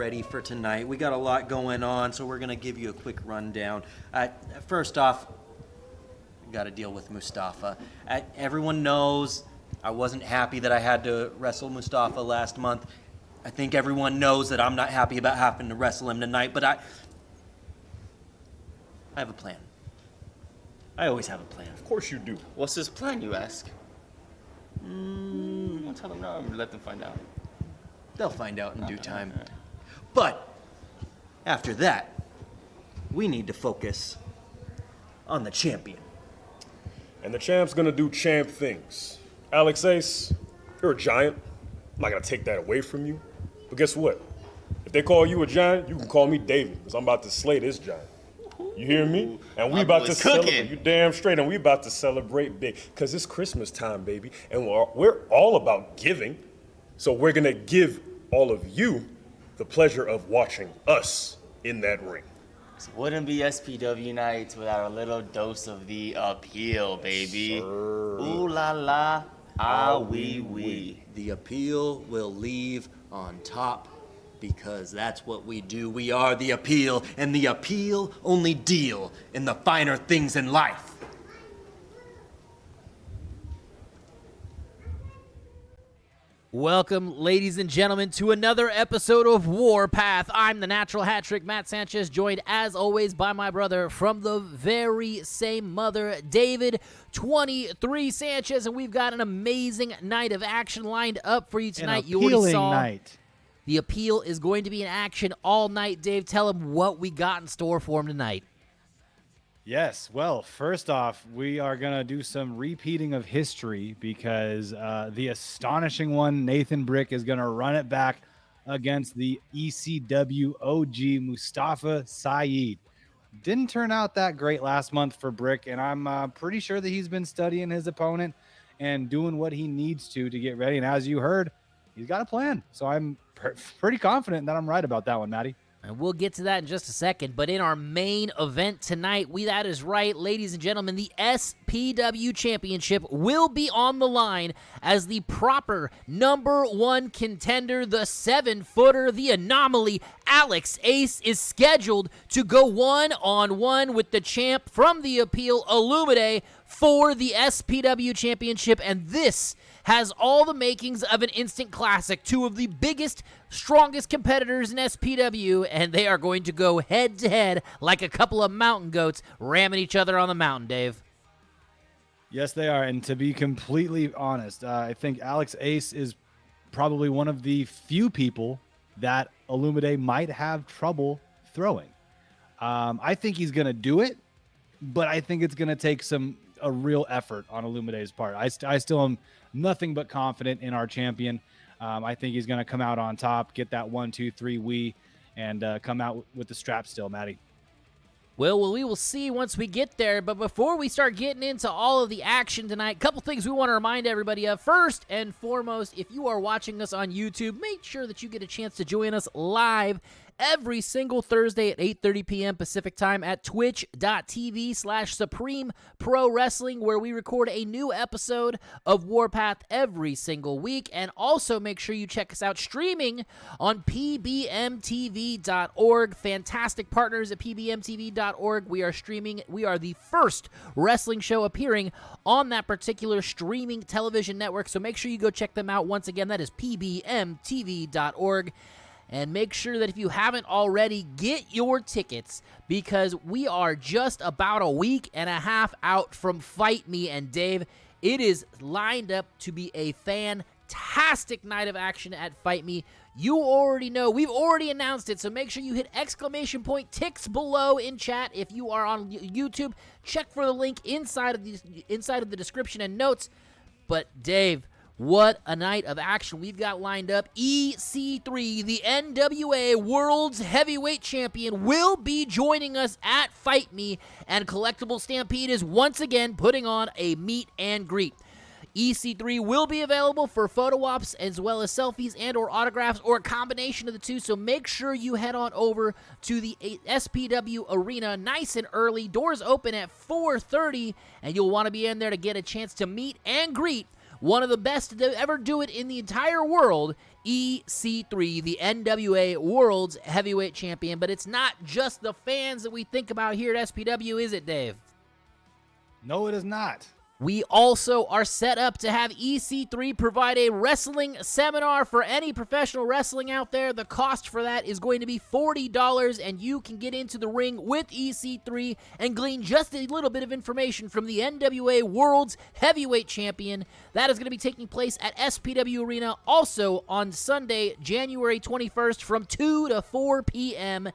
ready for tonight. We got a lot going on, so we're going to give you a quick rundown. First off, we got to deal with Mustafa. Everyone knows I wasn't happy that I had to wrestle Mustafa last month. I think everyone knows that I'm not happy about having to wrestle him tonight, but I have a plan. I always have a plan. Of course you do. What's his plan, you ask? I'll tell them now and let them find out. They'll find out in due time. But after that, we need to focus on the champion. And the champ's gonna do champ things. Alex Ace, you're a giant. I'm not gonna take that away from you. But guess what? If they call you a giant, you can call me David, because I'm about to slay this giant. You hear me? And we about to celebrate. You damn straight. And we about to celebrate big, because it's Christmas time, baby. And we're all about giving. So we're gonna give all of you the pleasure of watching us in that ring. So wouldn't be SPW nights without a little dose of the appeal, baby. Sure. Ooh la la, ah wee wee. The appeal will leave on top, because that's what we do. We are the appeal, and the appeal only deal in the finer things in life. Welcome, ladies and gentlemen, to another episode of Warpath. I'm the natural hat trick, Matt Sanchez, joined as always by my brother from the very same mother, David 23 Sanchez, and we've got an amazing night of action lined up for you tonight. An appealing night. The appeal is going to be in action all night. Dave, tell him what we got in store for him tonight. Yes, well, first off, we are going to do some repeating of history because the astonishing one, Nathan Brick, is going to run it back against the ECW OG Mustafa Saed. Didn't turn out that great last month for Brick, and I'm pretty sure that he's been studying his opponent and doing what he needs to get ready. And as you heard, he's got a plan. So I'm pretty confident that I'm right about that one, Matty. And we'll get to that in just a second. But in our main event tonight, that is right, ladies and gentlemen, the SPW Championship will be on the line as the proper #1 contender, the 7-footer, the Anomaly, Alex Ace, is scheduled to go one-on-one with the champ from the appeal, Olumide, for the SPW Championship. And this has all the makings of an instant classic. Two of the biggest, strongest competitors in SPW, and they are going to go head-to-head like a couple of mountain goats ramming each other on the mountain, Dave. Yes, they are. And to be completely honest, I think Alex Ace is probably one of the few people that Olumide might have trouble throwing. I think he's going to do it, but I think it's going to take a real effort on Olumide's part. I still am nothing but confident in our champion. I think he's going to come out on top, get that 1, 2, 3 wee, and come out with the strap still, Matty. Well, we will see once we get there, but before we start getting into all of the action tonight, a couple things we want to remind everybody of. First and foremost, if you are watching us on YouTube, make sure that you get a chance to join us live every single Thursday at 8:30 p.m. Pacific Time at twitch.tv/Supreme Pro Wrestling, where we record a new episode of Warpath every single week. And also make sure you check us out streaming on pbmtv.org. Fantastic partners at pbmtv.org. We are streaming. We are the first wrestling show appearing on that particular streaming television network, so make sure you go check them out. Once again, that is pbmtv.org. And make sure that if you haven't already, get your tickets, because we are just about a week and a half out from Fight Me. And Dave, it is lined up to be a fantastic night of action at Fight Me. You already know, we've already announced it, so make sure you hit !ticks below in chat. If you are on YouTube, check for the link inside of the description and notes. But Dave, what a night of action we've got lined up. EC3, the NWA World's Heavyweight Champion, will be joining us at Fight Me, and Collectible Stampede is once again putting on a meet and greet. EC3 will be available for photo ops as well as selfies and or autographs, or a combination of the two, so make sure you head on over to the SPW Arena nice and early. Doors open at 4:30, and you'll want to be in there to get a chance to meet and greet one of the best to ever do it in the entire world EC3, the NWA World's Heavyweight Champion. But it's not just the fans that we think about here at SPW, is it, Dave? No, it is not. We also are set up to have EC3 provide a wrestling seminar for any professional wrestling out there. The cost for that is going to be $40, and you can get into the ring with EC3 and glean just a little bit of information from the NWA World's Heavyweight Champion. That is going to be taking place at SPW Arena also on Sunday, January 21st from 2 to 4 p.m.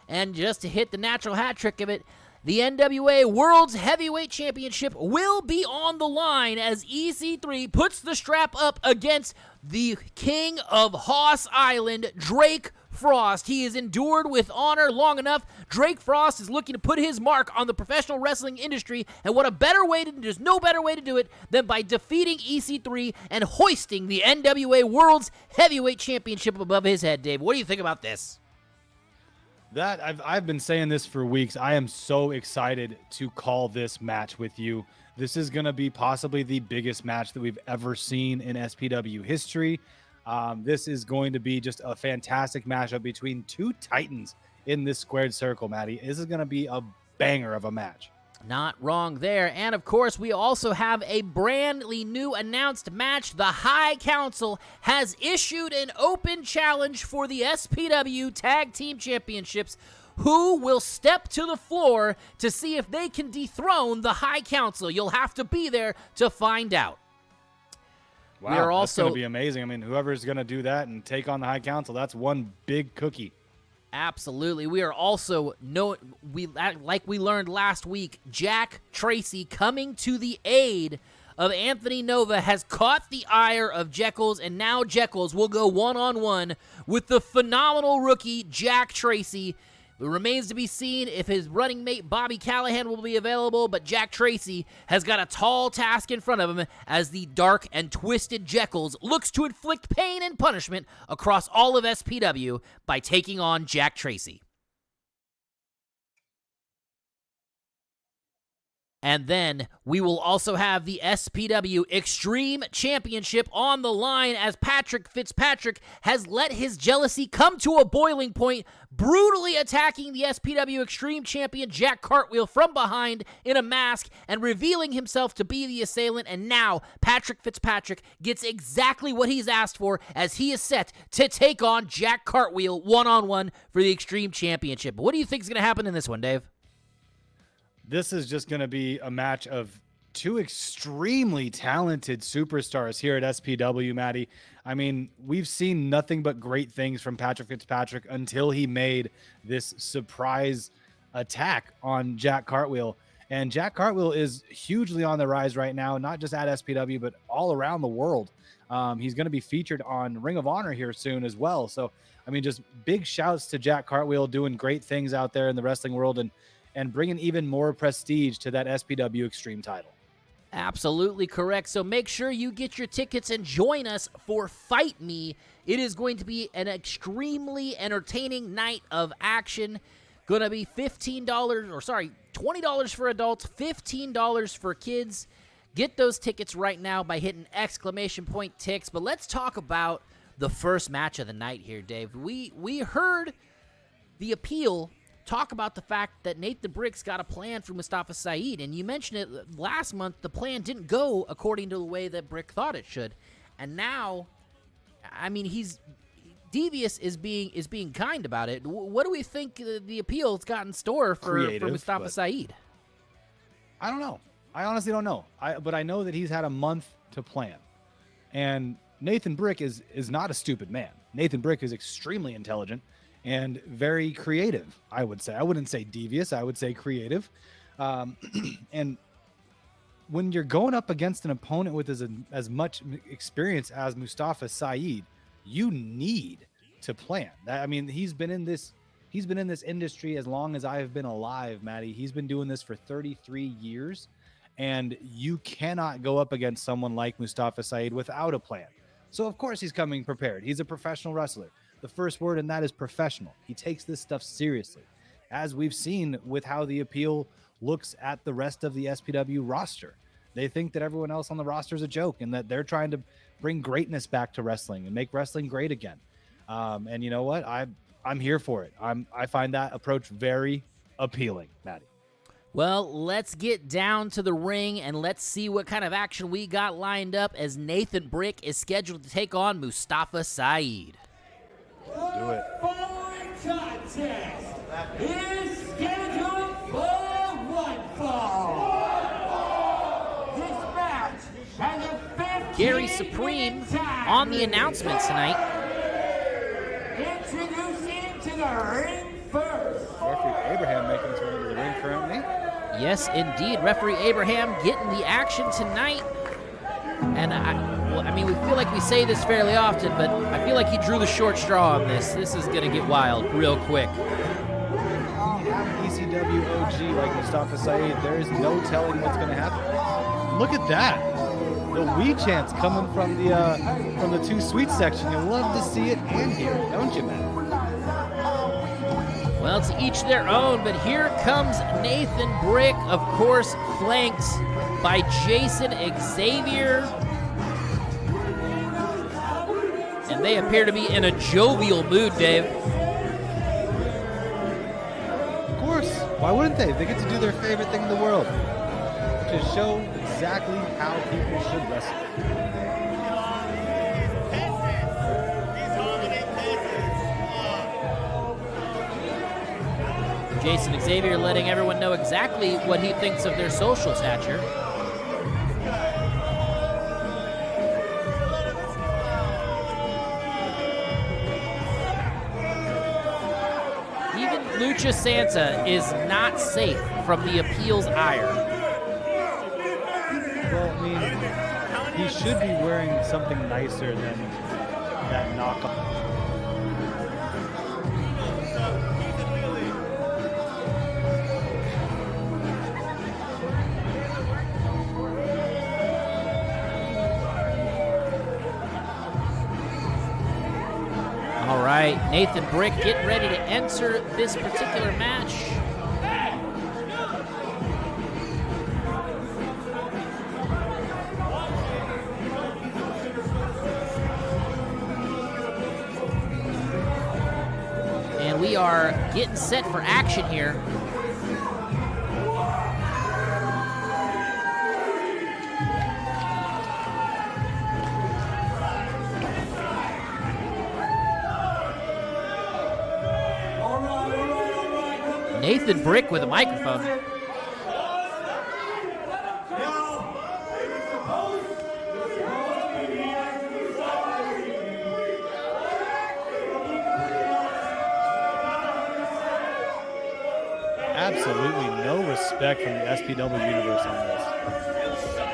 And just to hit the natural hat trick of it, the NWA World's Heavyweight Championship will be on the line as EC3 puts the strap up against the King of Hoss Island, Drake Frost. He has endured with honor long enough. Drake Frost is looking to put his mark on the professional wrestling industry, and what a better way to do, there's no better way to do it than by defeating EC3 and hoisting the NWA World's Heavyweight Championship above his head. Dave, what do you think about this? That I've been saying this for weeks. I am so excited to call this match with you. This is going to be possibly the biggest match that we've ever seen in SPW history. This is going to be just a fantastic matchup between two titans in this squared circle, Maddie. This is going to be a banger of a match. Not wrong there. And of course, we also have a brandly new announced match. The High Council has issued an open challenge for the SPW Tag Team Championships. Who will step to the floor to see if they can dethrone the High Council? You'll have to be there to find out. Wow, we are also that's going to be amazing. I mean, whoever's going to do that and take on the High Council, that's one big cookie. Absolutely. We are also, like we learned last week, Jack Tracy coming to the aid of Anthony Nova has caught the ire of Jekyll's, and now Jekyll's will go one-on-one with the phenomenal rookie Jack Tracy. It remains to be seen if his running mate Bobby Callahan will be available, but Jack Tracy has got a tall task in front of him as the dark and twisted Jekyll's looks to inflict pain and punishment across all of SPW by taking on Jack Tracy. And then we will also have the SPW Extreme Championship on the line as Patrick Fitzpatrick has let his jealousy come to a boiling point, brutally attacking the SPW Extreme Champion Jack Cartwheel from behind in a mask and revealing himself to be the assailant. And now Patrick Fitzpatrick gets exactly what he's asked for as he is set to take on Jack Cartwheel one-on-one for the Extreme Championship. What do you think is going to happen in this one, Dave? This is just going to be a match of two extremely talented superstars here at SPW, Maddie. I mean, we've seen nothing but great things from Patrick Fitzpatrick until he made this surprise attack on Jack Cartwheel. And Jack Cartwheel is hugely on the rise right now, not just at SPW, but all around the world. He's going to be featured on Ring of Honor here soon as well. So, I mean, just big shouts to Jack Cartwheel doing great things out there in the wrestling world and bringing even more prestige to that SPW Extreme title. Absolutely correct. So make sure you get your tickets and join us for Fight Me. It is going to be an extremely entertaining night of action. Going to be $20 for adults, $15 for kids. Get those tickets right now by hitting !TICKS. But let's talk about the first match of the night here, Dave. We heard the appeal talk about the fact that Nathan Brick's got a plan for Mustafa Saed, and you mentioned it last month. The plan didn't go according to the way that Brick thought it should, and now, I mean, Devious is being kind about it. What do we think the appeal's got in store for Mustafa Saed? I don't know. I honestly don't know. But I know that he's had a month to plan, and Nathan Brick is not a stupid man. Nathan Brick is extremely intelligent and very creative, I would say. I wouldn't say devious. I would say creative. And when you're going up against an opponent with as much experience as Mustafa Saed, you need to plan. I mean, he's been in this industry as long as I've been alive, Maddie. He's been doing this for 33 years, and you cannot go up against someone like Mustafa Saed without a plan. So, of course, he's coming prepared. He's a professional wrestler. The first word in that is professional. He takes this stuff seriously, as we've seen with how the appeal looks at the rest of the SPW roster. They think that everyone else on the roster is a joke and that they're trying to bring greatness back to wrestling and make wrestling great again. And you know what? I'm here for it. I find that approach very appealing, Maddie. Well, let's get down to the ring and let's see what kind of action we got lined up as Nathan Brick is scheduled to take on Mustafa Saed. Do it. Following contest is scheduled for one fall. This match has a 15 Gary Supreme on the announcements tonight. Introducing to the ring first. Referee Abraham making his way into the ring currently. Yes, indeed. Referee Abraham getting the action tonight. And I mean, we feel like we say this fairly often, but I feel like he drew the short straw on this. This is going to get wild real quick. You have ECW OG like Mustafa Saed, there is no telling what's going to happen. Look at that. The we chants coming from the Too Sweet section. You love to see it and hear it, don't you, man? Well, to each their own, but here comes Nathan Brick, of course, flanked by Jason Xavier. And they appear to be in a jovial mood, Dave. Of course. Why wouldn't they? They get to do their favorite thing in the world, which is show exactly how people should wrestle. Jason Xavier letting everyone know exactly what he thinks of their social stature. Even Lucha Santa is not safe from the appeal's ire. Well, I mean, he should be wearing something nicer than that knockoff. All right, Nathan Brick getting ready to enter this particular match. And we are getting set for action here. Nathan Brick with a microphone. Absolutely no respect from the SPW universe on this.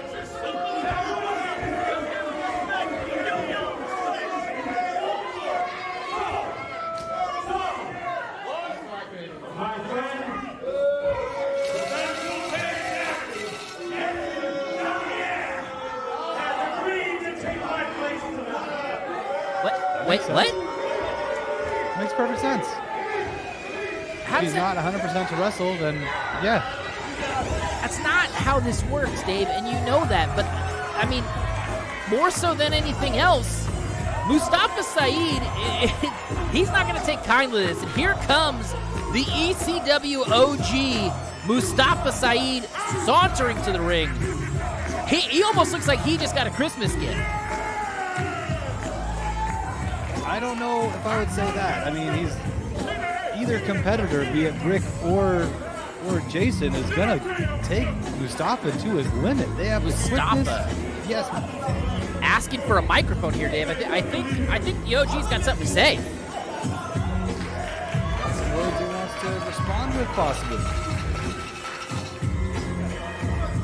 Wait, what? Makes perfect sense. How If does he's that- not 100% to wrestle, then yeah. That's not how this works, Dave, and you know that. But, I mean, more so than anything else, Mustafa Saed, he's not going to take kindly to this. And here comes the ECW OG Mustafa Saed sauntering to the ring. He almost looks like he just got a Christmas gift. I don't know if I would say that. I mean, he's either competitor, be it Brick or Jason, is gonna take Mustafa to his limit. They have the Mustafa. quickness. Yes. Asking for a microphone here, Dave. I think the OG's got something to say. Some words he wants to respond with, possibly.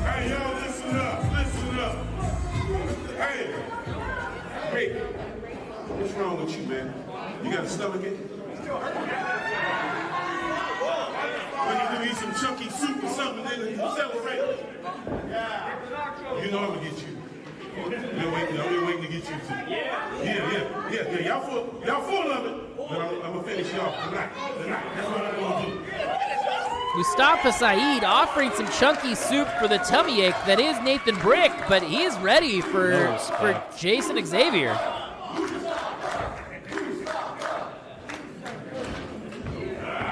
Hey, y'all, listen up. Hey, Rick, what's wrong with you, man? You got a stomach ache? When you do eat some chunky soup or something, then you celebrate. You know I'm gonna get you. We're waiting to get you too. Yeah. Y'all full of it, but I'm gonna finish you off tonight. That's what I'm gonna do. Mustafa Saed offering some chunky soup for the tummy ache that is Nathan Brick, but he is ready for Jason Xavier.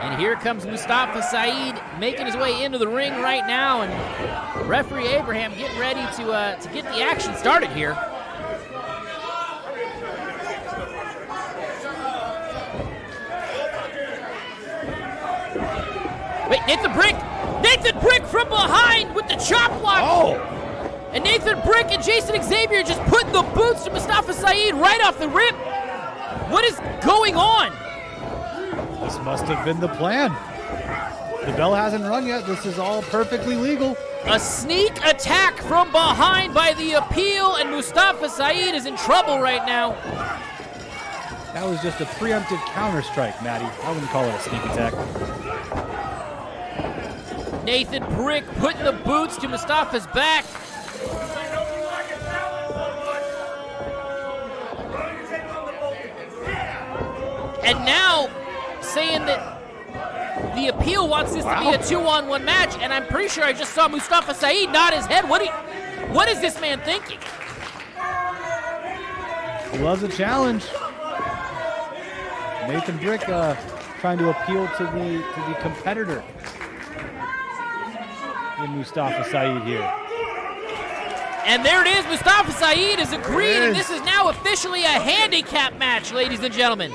And here comes Mustafa Saed making his way into the ring right now, and referee Abraham getting ready to get the action started here. Wait, Nathan Brick from behind with the chop block. Oh! And Nathan Brick and Jason Xavier just putting the boots to Mustafa Saed right off the rip. What is going on? This must have been the plan. The bell hasn't rung yet. This is all perfectly legal. A sneak attack from behind by the Appeal, and Mustafa Saed is in trouble right now. That was just a preemptive counter-strike, Matty. I wouldn't call it a sneak attack. Nathan Brick putting the boots to Mustafa's back. And now saying that the Appeal wants this to be a 2-on-1 match, and I'm pretty sure I just saw Mustafa Saed nod his head. What is this man thinking? He loves a challenge. Nathan Brick trying to appeal to the competitor in Mustafa Saed here. And there it is. Mustafa Saed is agreed, and this is now officially a handicap match, ladies and gentlemen.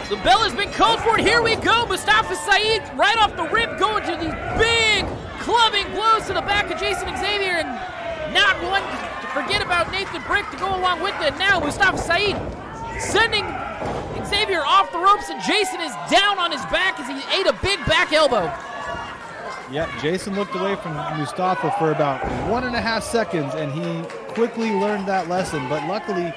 The bell has been called for, and here we go. Mustafa Saed right off the rip going to these big clubbing blows to the back of Jason Xavier, and not one to forget about Nathan Brick to go along with it. Now Mustafa Saed sending Xavier off the ropes, and Jason is down on his back as he ate a big back elbow. Yep, Jason looked away from Mustafa for about 1.5 seconds, and he quickly learned that lesson. But luckily,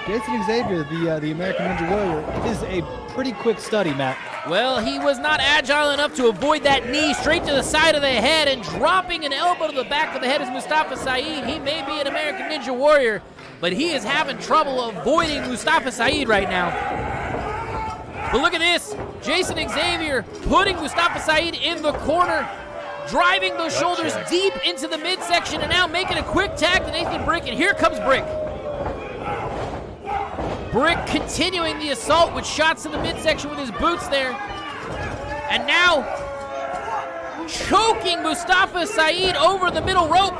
Jason Xavier, the American Ninja Warrior, is a pretty quick study, Matt. Well, he was not agile enough to avoid that knee straight to the side of the head, and dropping an elbow to the back of the head is Mustafa Saed. He may be an American Ninja Warrior, but he is having trouble avoiding Mustafa Saed right now. But look at this. Jason Xavier putting Mustafa Saed in the corner, driving those shoulders deep into the midsection, and now making a quick tag to Nathan Brick, and here comes Brick. Brick continuing the assault with shots in the midsection with his boots there. And now choking Mustafa Saed over the middle rope.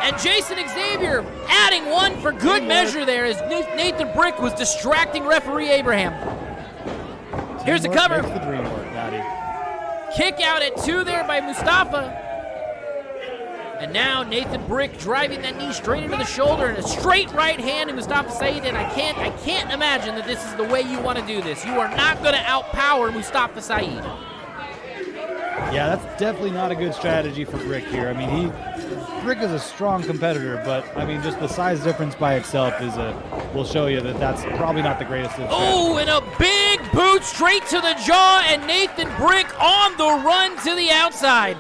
And Jason Xavier adding one for good measure there as Nathan Brick was distracting referee Abraham. Here's the cover. Makes the dream work, Matty. Kick out at 2 there by Mustafa. And now Nathan Brick driving that knee straight into the shoulder, and a straight right hand to Mustafa Saed. And I can't imagine that this is the way you want to do this. You are not going to outpower Mustafa Saed. Yeah, that's definitely not a good strategy for Brick here. I mean, Brick is a strong competitor, but I mean, just the size difference by itself will show you that that's probably not the greatest of strategies. Oh, and a big boot straight to the jaw, and Nathan Brick on the run to the outside.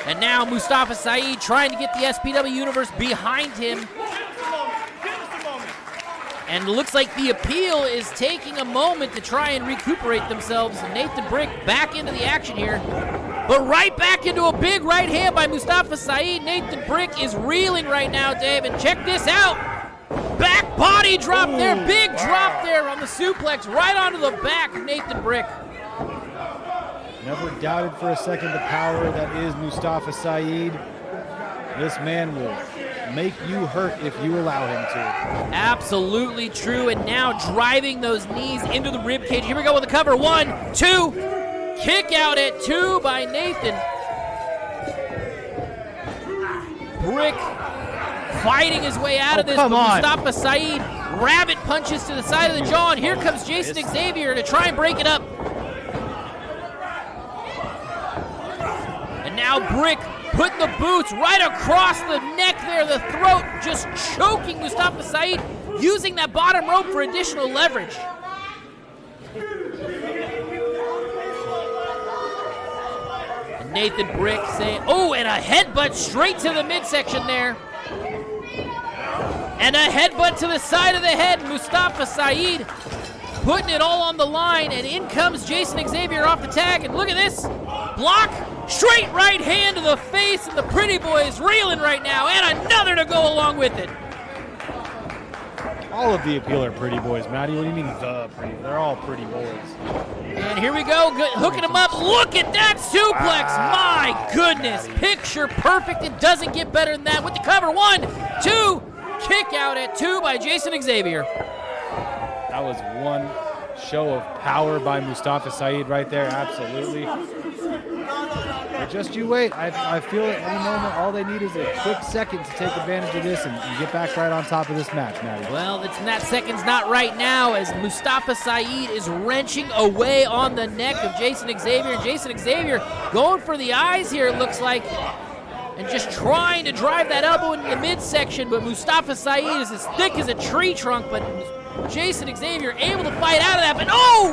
And now Mustafa Saed trying to get the SPW Universe behind him. And it looks like the Appeal is taking a moment to try and recuperate themselves. And Nathan Brick back into the action here. But right back into a big right hand by Mustafa Saed. Nathan Brick is reeling right now, Dave. And check this out. Back body drop there. Big drop there on the suplex right onto the back of Nathan Brick. Never doubted for a second the power that is Mustafa Saed. This man will make you hurt if you allow him to. Absolutely true, and now driving those knees into the rib cage. Here we go with the cover. 1, 2, kick out at 2 by Nathan. Brick fighting his way out of this, but Mustafa Saed rabbit punches to the side of the jaw, and here comes Jason Xavier to try and break it up. And now Brick putting the boots right across the neck there, the throat, just choking Mustafa Saed, using that bottom rope for additional leverage. And Nathan Brick saying, oh, and a headbutt straight to the midsection there. And a headbutt to the side of the head. Mustafa Saed putting it all on the line, and in comes Jason Xavier off the tag, and look at this. Block, straight right hand to the face, and the pretty boy is reeling right now, and another to go along with it. All of the appeal are pretty boys, Matty. What do you mean the pretty? They're all pretty boys. And here we go, hooking him up. Look at that suplex. My goodness. Picture perfect. It doesn't get better than that with the cover. 1, 2, kick out at 2 by Jason Xavier. That was one show of power by Mustafa Saed right there, absolutely. But just you wait. I feel at any moment all they need is a quick second to take advantage of this and get back right on top of this match, Matty. Well, that second's not right now, as Mustafa Saed is wrenching away on the neck of Jason Xavier. And Jason Xavier going for the eyes here, it looks like, and just trying to drive that elbow into the midsection, but Mustafa Saed is as thick as a tree trunk, but Jason Xavier able to fight out of that, but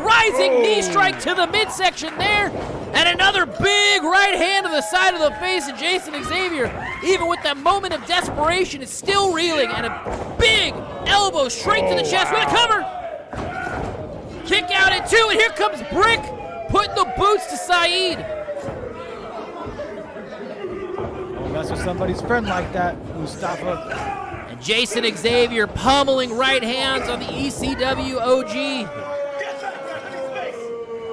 rising knee strike to the midsection there, and another big right hand to the side of the face, and Jason Xavier, even with that moment of desperation, is still reeling, and a big elbow straight to the chest with a cover. Kick out at 2, and here comes Brick putting the boots to Saed. Don't mess with somebody's friend like that, Mustafa. And Jason Xavier pummeling right hands on the ECW OG.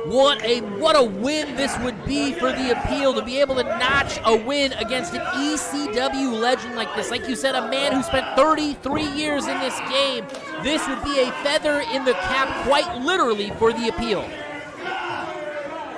What a win this would be for the appeal, to be able to notch a win against an ECW legend like this. Like you said, a man who spent 33 years in this game. This would be a feather in the cap, quite literally, for the appeal.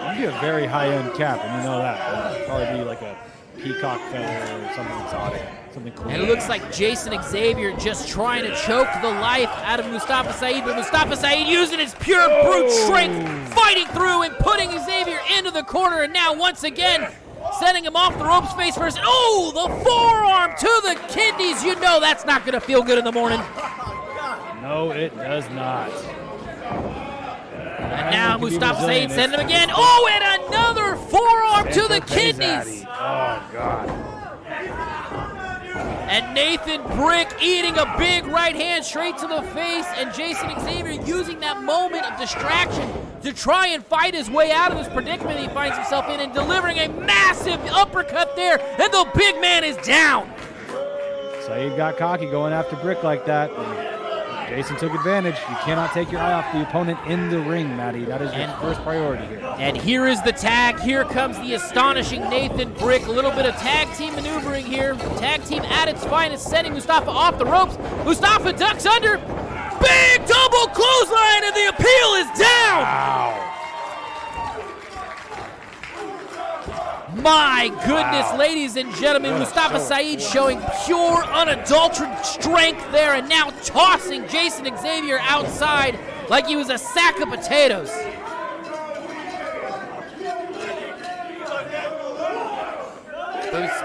It'd be a very high-end cap, and you know that. It'd probably be like a peacock feather or something exotic. Something cool. And it looks like Jason Xavier just trying to choke the life out of Mustafa Saed, but Mustafa Saed using his pure brute strength, fighting through and putting Xavier into the corner, and now once again sending him off the ropes face first. Oh, the forearm to the kidneys. You know that's not going to feel good in the morning. No, it does not. And now Mustafa Saed sending him again. Oh, and another forearm to the kidneys. Oh, God. And Nathan Brick eating a big right hand straight to the face, and Jason Xavier using that moment of distraction to try and fight his way out of this predicament he finds himself in, and delivering a massive uppercut there, and the big man is down. Saed got cocky going after Brick like that. Jason took advantage. You cannot take your eye off the opponent in the ring, Matty. That is your first priority here. And here is the tag. Here comes the astonishing Nathan Brick. A little bit of tag team maneuvering here. Tag team at its finest, setting Mustafa off the ropes. Mustafa ducks under. Big double clothesline, and the appeal is down. Wow. My goodness, ladies and gentlemen, Mustafa Saed showing pure, unadulterated strength there, and now tossing Jason Xavier outside like he was a sack of potatoes.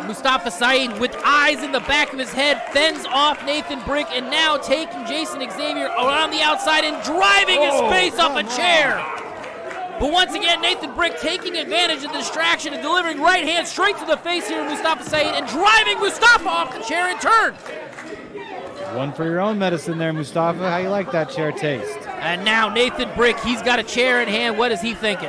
Mustafa Saed, with eyes in the back of his head, fends off Nathan Brick, and now taking Jason Xavier around the outside and driving his face off a chair. But once again, Nathan Brick taking advantage of the distraction and delivering right hand straight to the face here of Mustafa Saed, and driving Mustafa off the chair in turn. One for your own medicine there, Mustafa. How you like that chair taste? And now Nathan Brick, he's got a chair in hand. What is he thinking?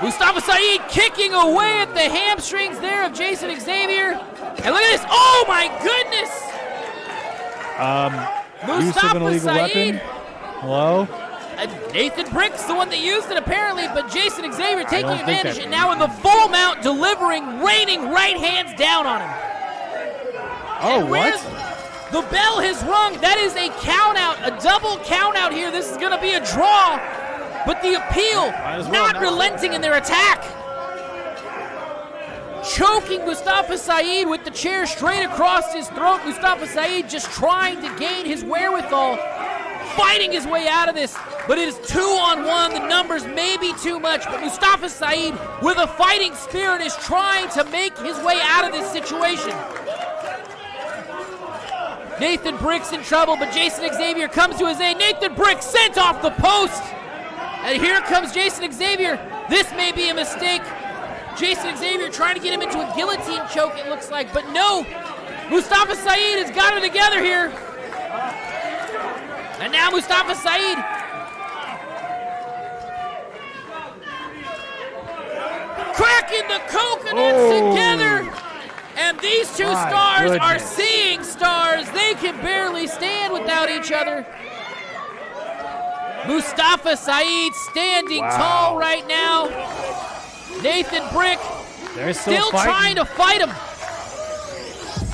Mustafa Saed kicking away at the hamstrings there of Jason Xavier. And look at this. Oh my goodness! Use of an illegal weapon. Hello? Nathan Brick's the one that used it apparently, but Jason Xavier taking advantage, and now in the full mount, delivering, raining right hands down on him. Oh, what? The bell has rung. That is a count out, a double count out here. This is going to be a draw, but the appeal not relenting in their attack. Choking Mustafa Saed with the chair straight across his throat. Mustafa Saed just trying to gain his wherewithal, fighting his way out of this, but it is 2-on-1. The numbers may be too much, but Mustafa Saed, with a fighting spirit, is trying to make his way out of this situation. Nathan Brick's in trouble, but Jason Xavier comes to his aid. Nathan Brick sent off the post, and here comes Jason Xavier. This may be a mistake. Jason Xavier trying to get him into a guillotine choke, it looks like, but no. Mustafa Saed has got it together here. And now Mustafa Saed cracking the coconuts together. And these two stars are seeing stars. They can barely stand without each other. Mustafa Saed standing tall right now. Nathan Brick still trying to fight him.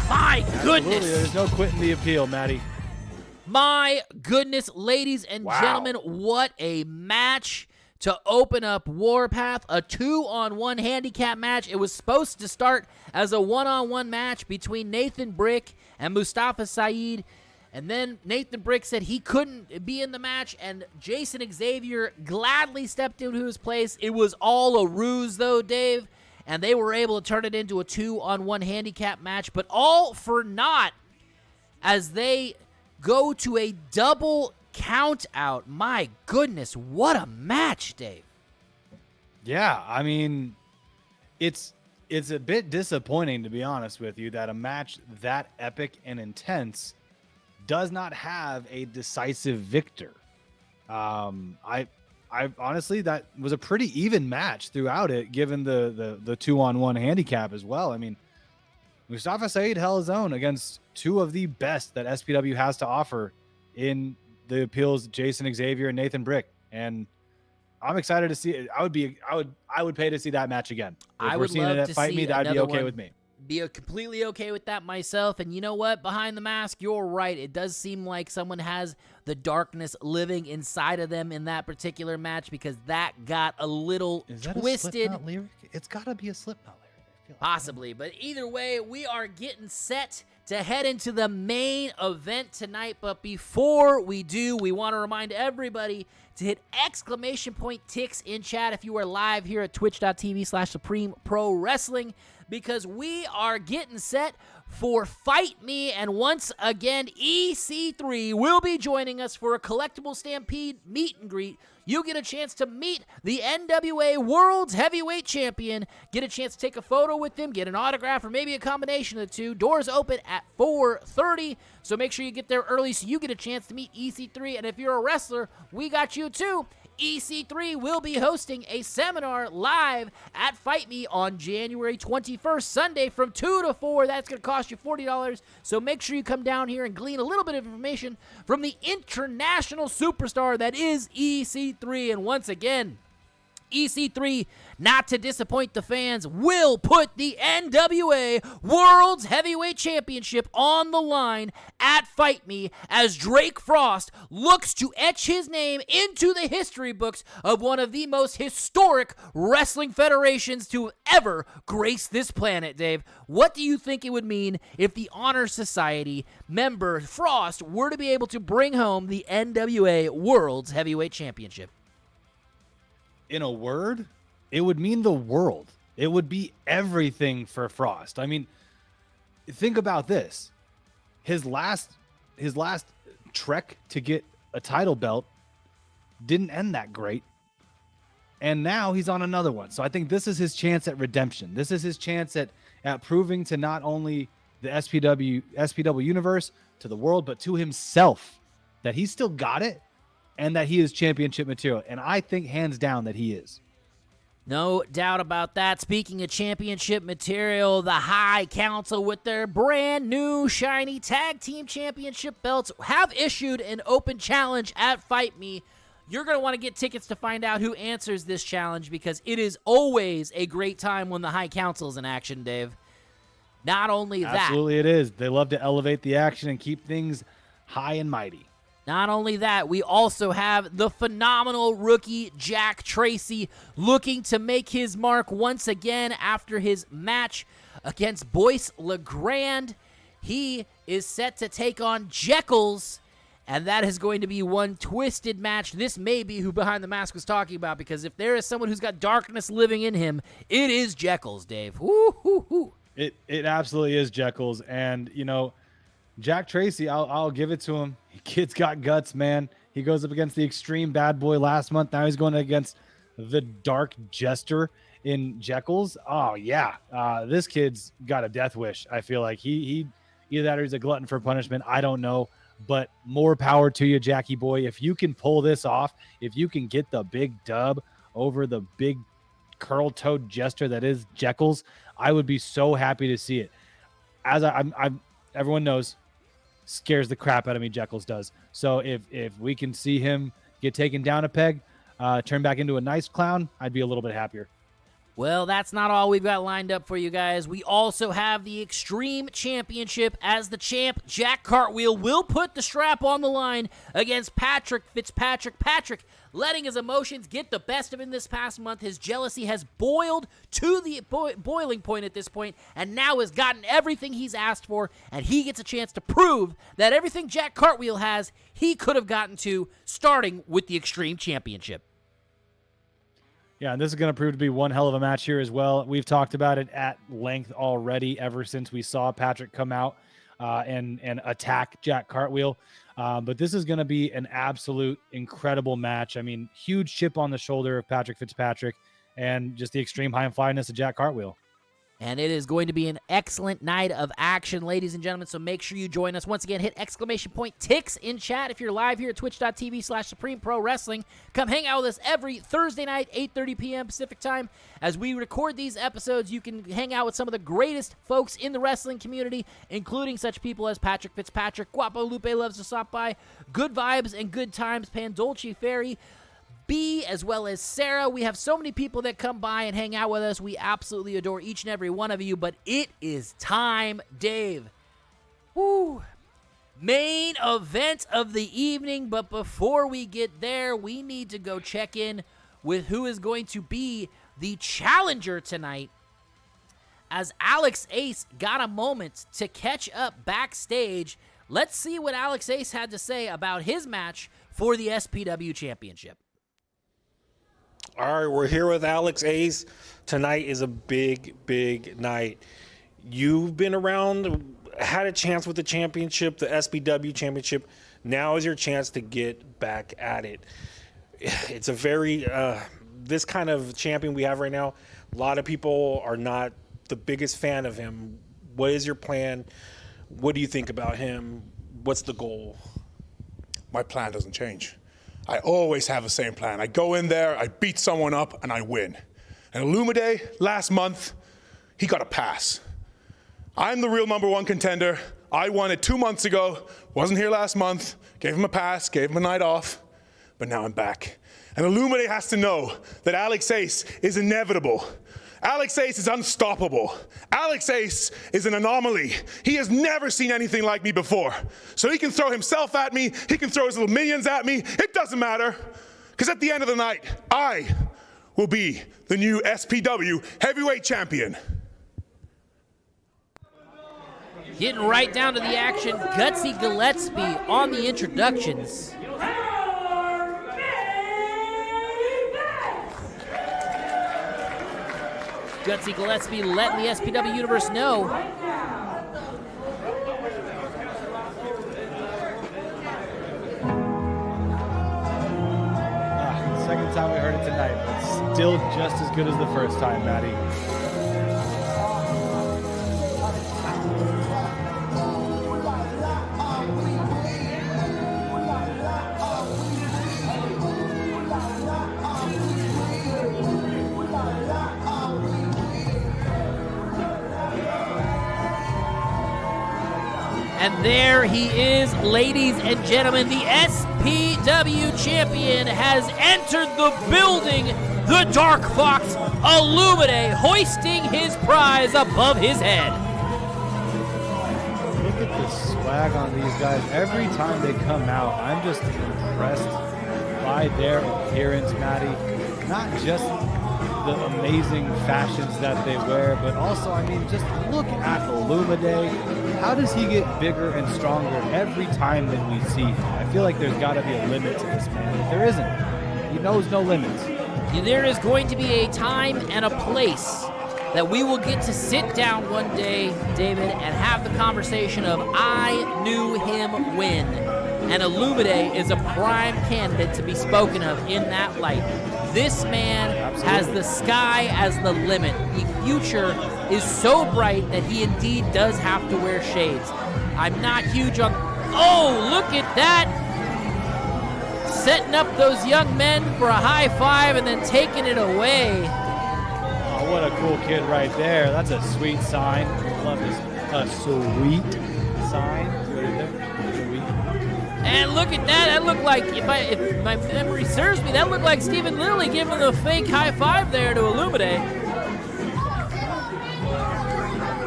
My goodness. Absolutely. There's no quitting the appeal, Maddie. My goodness, ladies and gentlemen, what a match to open up Warpath, a 2-on-1 handicap match. It was supposed to start as a 1-on-1 match between Nathan Brick and Mustafa Saed, and then Nathan Brick said he couldn't be in the match, and Jason Xavier gladly stepped into his place. It was all a ruse, though, Dave, and they were able to turn it into a 2-on-1 handicap match, but all for naught as they go to a double count out. My goodness, what a match, Dave. Yeah, I mean, it's a bit disappointing, to be honest with you, that a match that epic and intense does not have a decisive victor. I honestly, that was a pretty even match throughout it, given the 2-on-1 handicap as well. I mean, Mustafa Saed held his own against two of the best that SPW has to offer in the appeals, Jason Xavier and Nathan Brick, and I'm excited to see it. I would pay to see that match again. If we're seeing it at Fight Me, that'd be okay with me. Be completely okay with that myself. And you know what? Behind the mask, you're right. It does seem like someone has the darkness living inside of them in that particular match, because that got a little twisted. A Slipknot lyric? It's got to be a Slipknot lyric. Possibly, but either way, we are getting set to head into the main event tonight. But before we do, we want to remind everybody to hit !TIX in chat if you are live here at twitch.tv/Supreme Pro Wrestling, because we are getting set for Fight Me, and once again, EC3 will be joining us for a Collectible Stampede meet and greet. You get a chance to meet the NWA World's Heavyweight Champion, get a chance to take a photo with him, get an autograph, or maybe a combination of the two. Doors open at 4:30, so make sure you get there early so you get a chance to meet EC3, and if you're a wrestler, we got you too. EC3 will be hosting a seminar live at Fight Me on January 21st, Sunday from 2 to 4. That's going to cost you $40, so make sure you come down here and glean a little bit of information from the international superstar that is EC3. And once again, EC3, not to disappoint the fans, will put the NWA World's Heavyweight Championship on the line at Fight Me as Drake Frost looks to etch his name into the history books of one of the most historic wrestling federations to ever grace this planet, Dave. What do you think it would mean if the Honor Society member Frost were to be able to bring home the NWA World's Heavyweight Championship? In a word, it would mean the world. It would be everything for Frost. I mean, think about this. His last trek to get a title belt didn't end that great. And now he's on another one. So I think this is his chance at redemption. This is his chance at proving to not only the SPW universe, to the world, but to himself that he's still got it, and that he is championship material. And I think hands down that he is. No doubt about that. Speaking of championship material, the High Council with their brand new shiny tag team championship belts have issued an open challenge at Fight Me. You're going to want to get tickets to find out who answers this challenge, because it is always a great time when the High Council is in action, Dave. Not only that. Absolutely it is. They love to elevate the action and keep things high and mighty. Not only that, we also have the phenomenal rookie Jack Tracy looking to make his mark once again after his match against Boyce LeGrand. He is set to take on Jekyll's, and that is going to be one twisted match. This may be who Behind the Mask was talking about, because if there is someone who's got darkness living in him, it is Jekyll's, Dave. Woo-hoo-hoo. It absolutely is Jekyll's, and, you know, Jack Tracy, I'll give it to him. Kid's got guts, man. He goes up against the Extreme Bad Boy last month. Now he's going against the Dark Jester in Jekyll's, oh yeah, this kid's got a death wish. I feel like he either that or he's a glutton for punishment. I don't know, but more power to you, Jackie boy. If you can pull this off, if you can get the big dub over the big curl-toed jester that is Jekyll's, I would be so happy to see it. As everyone knows, scares the crap out of me, Jekyll's does. So if we can see him get taken down a peg, turn back into a nice clown, I'd be a little bit happier. Well, that's not all we've got lined up for you guys. We also have the Extreme Championship, as the champ, Jack Cartwheel, will put the strap on the line against Patrick Fitzpatrick. Patrick letting his emotions get the best of him this past month. His jealousy has boiled to the boiling point at this point, and now has gotten everything he's asked for, and he gets a chance to prove that everything Jack Cartwheel has, he could have gotten to, starting with the Extreme Championship. Yeah, and this is going to prove to be one hell of a match here as well. We've talked about it at length already ever since we saw Patrick come out and attack Jack Cartwheel. But this is going to be an absolute incredible match. I mean, huge chip on the shoulder of Patrick Fitzpatrick and just the extreme high and flyness of Jack Cartwheel. And it is going to be an excellent night of action, ladies and gentlemen, so make sure you join us. Once again, hit !TIX in chat if you're live here at twitch.tv/Supreme Pro Wrestling. Come hang out with us every Thursday night, 8:30 p.m. Pacific time. As we record these episodes, you can hang out with some of the greatest folks in the wrestling community, including such people as Patrick Fitzpatrick, Guapo Lupe loves to stop by, Good Vibes and Good Times, Pandolce Ferry, B, as well as Sarah. We have so many people that come by and hang out with us. We absolutely adore each and every one of you, but it is time, Dave. Woo! Main event of the evening, but before we get there, we need to go check in with who is going to be the challenger tonight, as Alex Ace got a moment to catch up backstage. Let's see what Alex Ace had to say about his match for the SPW Championship. All right, we're here with Alex Ace. Tonight is a big, big night. You've been around, had a chance with the championship, the SPW Championship. Now is your chance to get back at it. It's a very, this kind of champion we have right now, a lot of people are not the biggest fan of him. What is your plan? What do you think about him? What's the goal? My plan doesn't change. I always have the same plan. I go in there, I beat someone up, and I win. And Olumide, last month, he got a pass. I'm the real #1 contender. I won it 2 months ago, wasn't here last month, gave him a pass, gave him a night off, but now I'm back. And Olumide has to know that Alex Ace is inevitable. Alex Ace is unstoppable. Alex Ace is an anomaly. He has never seen anything like me before. So he can throw himself at me, he can throw his little minions at me, it doesn't matter. Because at the end of the night, I will be the new SPW Heavyweight Champion. Getting right down to the action, Gutsy Gillespie on the introductions. Gutsy Gillespie letting the SPW Universe know. Second time we heard it tonight, but still just as good as the first time, Maddie. And there he is, ladies and gentlemen. The SPW champion has entered the building. The Dark Fox, Olumide, hoisting his prize above his head. Look at the swag on these guys. Every time they come out, I'm just impressed by their appearance, Maddie. Not just the amazing fashions that they wear, but also, I mean, just look at Olumide. How does he get bigger and stronger every time that we see him? I feel like there's got to be a limit to this man. If there isn't, he knows no limits. There is going to be a time and a place that we will get to sit down one day, David, and have the conversation of I knew him when. And Olumide is a prime candidate to be spoken of in that light. This man has the sky as the limit. The future is so bright that he indeed does have to wear shades. I'm not huge on... Oh, look at that! Setting up those young men for a high five and then taking it away. Oh, what a cool kid right there. That's a sweet sign. Love this. A sweet sign. Sweet. And look at that. That looked like, if my memory serves me, that looked like Stephen Lilly giving the fake high five there to Olumide.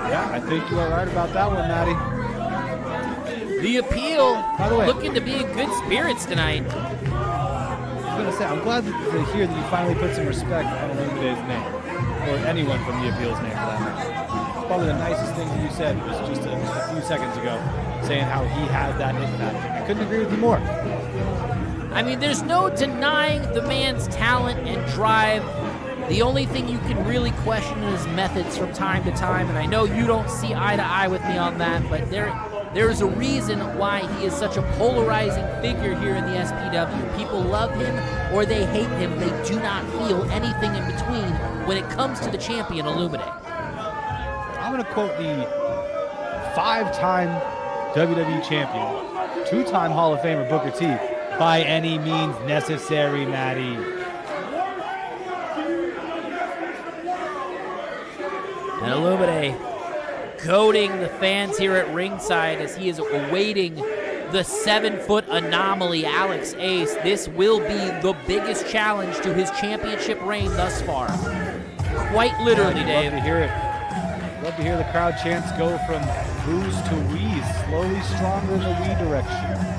Yeah, I think you are right about that one, Maddie. The appeal, by the way, looking to be in good spirits tonight. I was going to say, I'm glad to hear that you finally put some respect on Olumide's name, or anyone from the appeal's name for that matter. Probably the nicest thing that you said was just a few seconds ago, saying how he has that hit factor. I couldn't agree with you more. I mean, there's no denying the man's talent and drive. The only thing you can really question is his methods from time to time, and I know you don't see eye to eye with me on that, but there is a reason why he is such a polarizing figure here in the SPW. People love him or they hate him. They do not feel anything in between when it comes to the champion, Olumide. I'm going to quote the 5-time WWE champion, 2-time Hall of Famer Booker T, by any means necessary, Maddie. And Olumide goading the fans here at ringside as he is awaiting the 7-foot anomaly, Alex Ace. This will be the biggest challenge to his championship reign thus far. Quite literally, Dave. Love to hear it. Love to hear the crowd chants go from boos to wheeze, slowly stronger in the wee direction.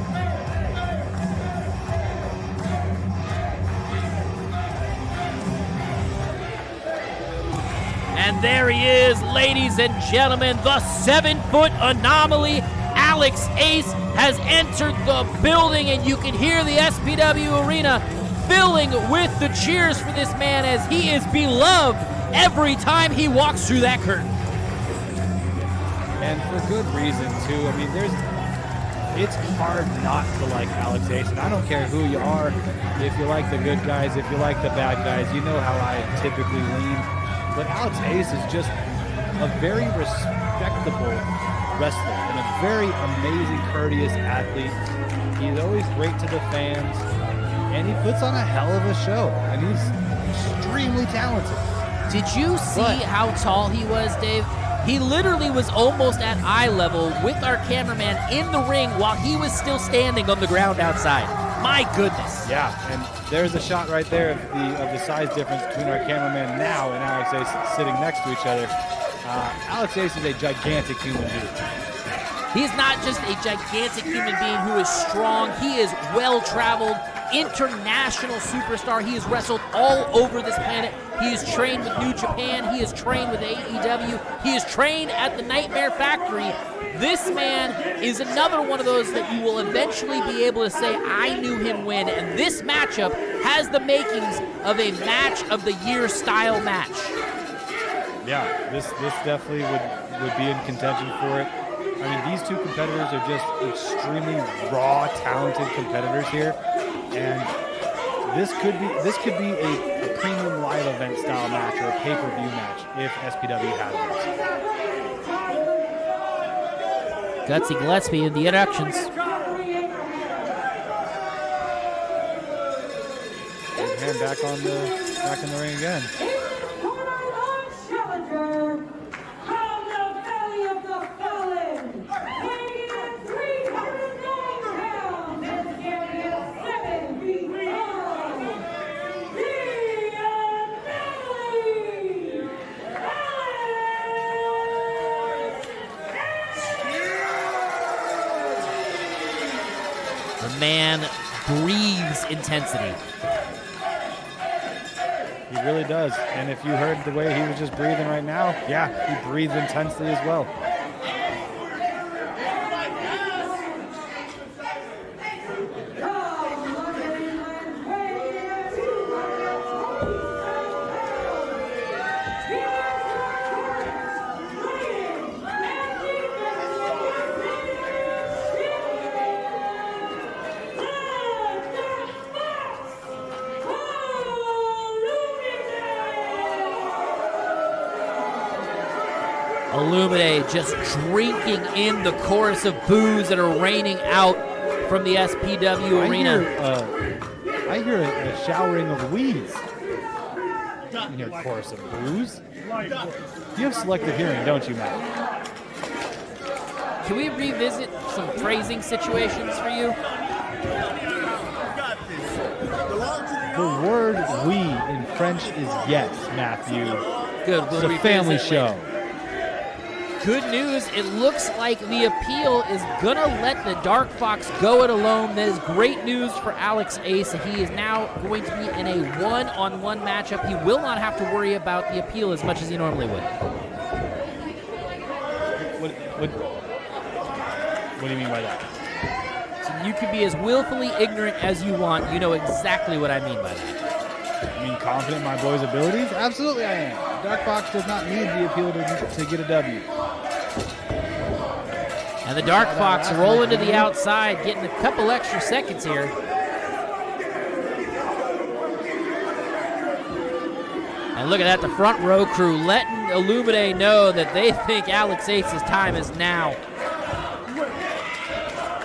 And there he is, ladies and gentlemen, the 7-foot anomaly. Alex Ace has entered the building, and you can hear the SPW arena filling with the cheers for this man as he is beloved every time he walks through that curtain. And for good reason, too. I mean, it's hard not to like Alex Ace, and I don't care who you are. If you like the good guys, if you like the bad guys, you know how I typically lean. But Alex Ace is just a very respectable wrestler and a very amazing, courteous athlete. He's always great to the fans, and he puts on a hell of a show, and he's extremely talented. Did you see how tall he was, Dave? He literally was almost at eye level with our cameraman in the ring while he was still standing on the ground outside. My goodness. Yeah, and there's a shot right there of the size difference between our cameraman now and Alex Ace sitting next to each other. Alex Ace is a gigantic human being. He's not just a gigantic human being who is strong. He is well-traveled, international superstar. He has wrestled all over this planet. He is trained with New Japan. He is trained with AEW. He is trained at the Nightmare Factory. This man is another one of those that you will eventually be able to say, I knew him when, and this matchup has the makings of a match of the year style match. Yeah, this definitely would be in contention for it. I mean, these two competitors are just extremely raw, talented competitors here, and this could be a premium live event style match or a pay-per-view match if SPW has it. Gutsy Gillespie in the introductions. Hand back in the ring again. The man breathes intensity. He really does. And if you heard the way he was just breathing right now, yeah, he breathes intensely as well. Olumide just drinking in the chorus of boos that are raining out from the SPW arena. I hear a showering of weeds. In your chorus of boos. You have selective hearing, don't you, Matt? Can we revisit some phrasing situations for you? The word "we" in French is yes, Matthew. Good. It's We'll a revisit family later. show. Good news, it looks like the appeal is gonna let the Dark Fox go it alone. That is great news for Alex Ace. He is now going to be in a one-on-one matchup. He will not have to worry about the appeal as much as he normally would. What do you mean by that? So you can be as willfully ignorant as you want. You know exactly what I mean by that. You mean confident in my boy's abilities? Absolutely I am. Dark Fox does not need the appeal to get a W. And the Dark Fox rolling to the outside, getting a couple extra seconds here. And look at that, the front row crew letting Olumide know that they think Alex Ace's time is now.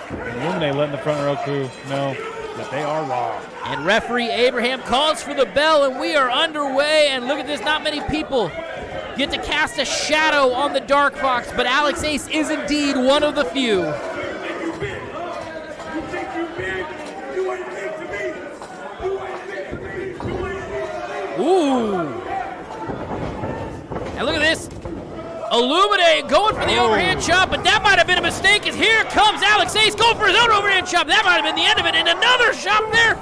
Olumide letting the front row crew know that they are wrong. And referee Abraham calls for the bell, and we are underway. And look at this, not many people get to cast a shadow on the Dark Fox, but Alex Ace is indeed one of the few. Ooh. And look at this. Olumide going for the overhand chop, but that might have been a mistake, as here comes Alex Ace going for his own overhand chop. That might have been the end of it, and another chop there.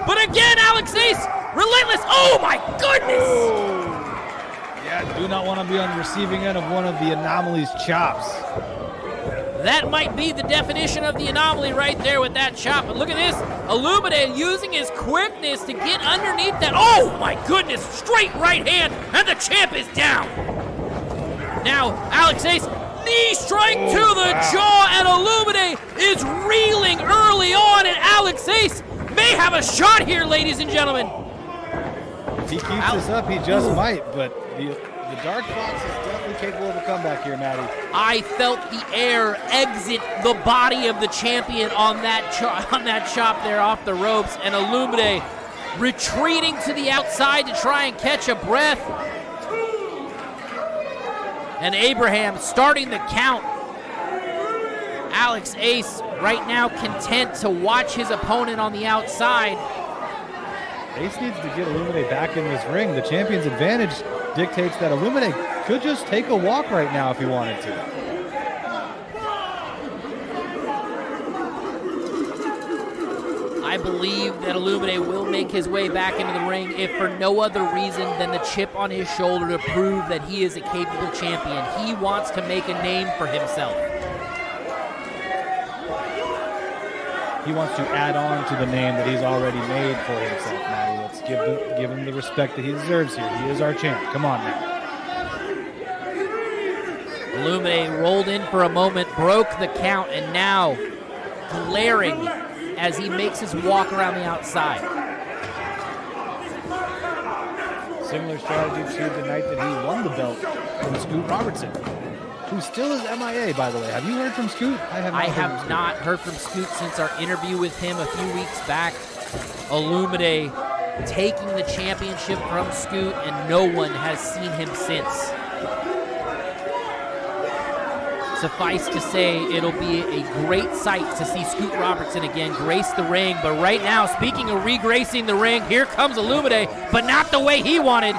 But again, Alex Ace, relentless. Oh my goodness! Yeah, do not want to be on the receiving end of one of the Anomaly's chops. That might be the definition of the Anomaly right there with that chop. But look at this, Olumide using his quickness to get underneath that. Oh my goodness, straight right hand, and the champ is down. Now, Alex Ace, knee strike to the jaw, and Olumide is reeling early on, and Alex Ace may have a shot here, ladies and gentlemen. If he keeps this up, he just might, but the Dark Fox is definitely capable of a comeback here, Matty. I felt the air exit the body of the champion on that chop there off the ropes, and Olumide retreating to the outside to try and catch a breath. And Abraham starting the count. Alex Ace right now content to watch his opponent on the outside. Ace needs to get Olumide back in this ring. The champion's advantage dictates that Olumide could just take a walk right now if he wanted to. I believe that Olumide will make his way back into the ring, if for no other reason than the chip on his shoulder to prove that he is a capable champion. He wants to make a name for himself. He wants to add on to the name that he's already made for himself, Matty. Let's give him the respect that he deserves here. He is our champ. Come on now. Olumide rolled in for a moment, broke the count, and now glaring as he makes his walk around the outside. Similar strategy to the night that he won the belt from Scoot Robertson, who still is MIA, by the way. Have you heard from Scoot? I have not heard from Scoot since our interview with him a few weeks back. Olumide taking the championship from Scoot, and no one has seen him since. Suffice to say, it'll be a great sight to see Scoot Robertson again grace the ring. But right now, speaking of re-gracing the ring, here comes Olumide, but not the way he wanted.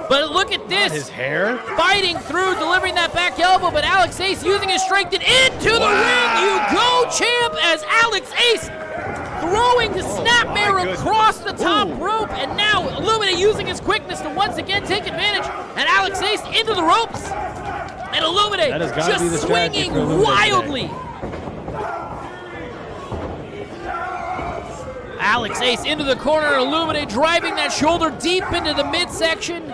But look at this. Not his hair. Fighting through, delivering that back elbow, but Alex Ace using his strength and into the ring you go, champ, as Alex Ace throwing the snapmare across the top rope. And now Olumide using his quickness to once again take advantage. And Alex Ace into the ropes. And Olumide just swinging wildly. Alex Ace into the corner, Olumide driving that shoulder deep into the midsection.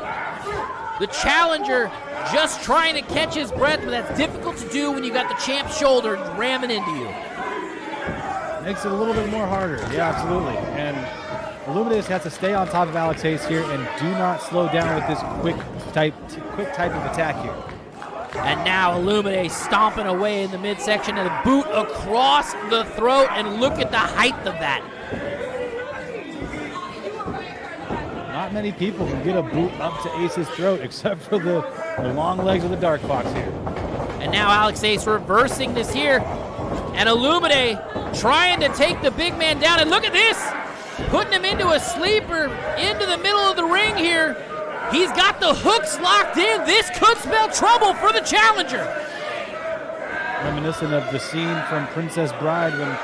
The challenger just trying to catch his breath, but that's difficult to do when you got the champ's shoulder ramming into you. Makes it a little bit more harder. Yeah, absolutely. And Olumide just has to stay on top of Alex Ace here and do not slow down with this quick type of attack here. And now Olumide stomping away in the midsection and a boot across the throat, and look at the height of that. Not many people can get a boot up to Ace's throat except for the long legs of the Dark Fox here. And now Alex Ace reversing this here. And Olumide trying to take the big man down. And look at this, putting him into a sleeper into the middle of the ring here. He's got the hooks locked in. This could spell trouble for the challenger. Reminiscent of the scene from Princess Bride when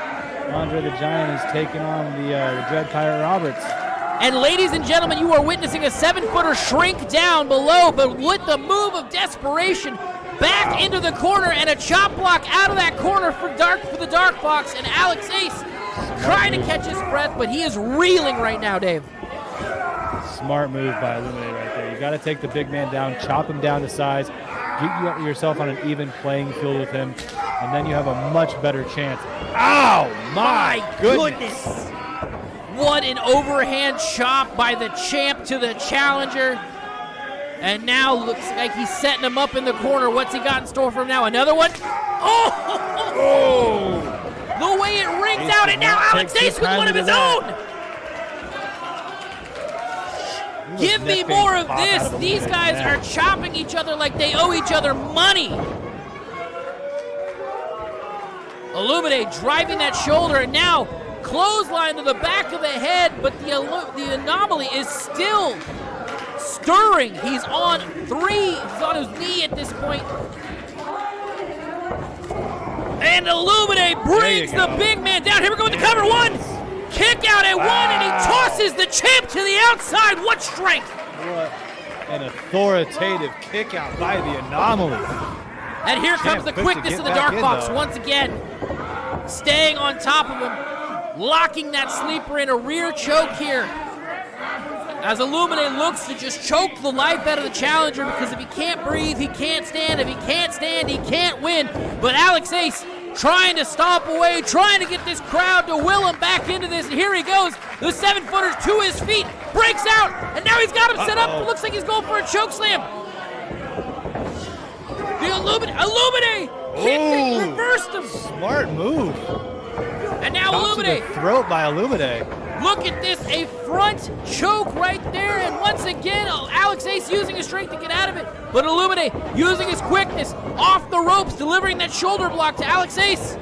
Andre the Giant is taking on the Dread Pirate Roberts. And ladies and gentlemen, you are witnessing a 7-footer shrink down below, but with the move of desperation, back into the corner and a chop block out of that corner for the Dark Fox, and Alex Ace trying to catch his breath, but he is reeling right now, Dave. Smart move by Olumide right there. You got to take the big man down, chop him down to size, get yourself on an even playing field with him, and then you have a much better chance. Ow! My goodness! What an overhand chop by the champ to the challenger. And now looks like he's setting him up in the corner. What's he got in store for him now? Another one? Oh! The way it rings out, and now Alex Ace with one of his own! Give me more of this. These guys are chopping each other like they owe each other money. Olumide driving that shoulder, and now clothesline to the back of the head, but the Anomaly is still stirring. He's on 3. He's on his knee at this point. And Olumide brings the big man down. Here we go with the cover. 1. Kick out at 1, and he tosses the champ to the outside. What strength! What an authoritative kick out by the Anomaly. And here comes the quickness of the Dark Fox once again. Staying on top of him, locking that sleeper in a rear choke here. As Olumide looks to just choke the life out of the challenger, because if he can't breathe, he can't stand. If he can't stand, he can't win. But Alex Ace trying to stomp away, trying to get this crowd to will him back into this. And here he goes, the 7-footer to his feet, breaks out, and now he's got him set up. It looks like he's going for a choke slam. The Olumide kicked it, reversed him. Smart move. And now Chop Olumide. to the throat by Olumide. Look at this, a front choke right there, and once again, Alex Ace using his strength to get out of it, but Olumide using his quickness, off the ropes, delivering that shoulder block to Alex Ace,